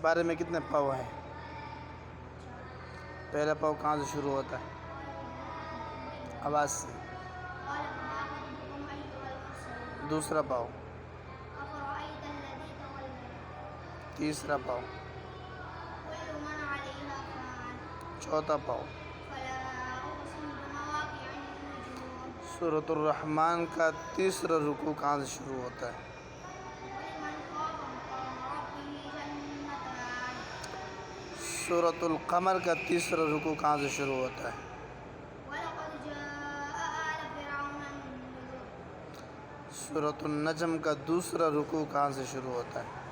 بارے میں کتنے پاؤ ہیں؟ پہلا پاؤ کہاں سے شروع ہوتا ہے؟ آواز سے۔ دوسرا پاؤ۔ تیسرا پاؤ۔ چوتھا پاؤ۔ سورۃ الرحمن کا تیسرا رکوع کہاں سے شروع ہوتا ہے؟ سورۃ القمر کا تیسرا رکوع کہاں سے شروع ہوتا ہے؟ سورۃ النجم کا دوسرا رکوع کہاں سے شروع ہوتا ہے؟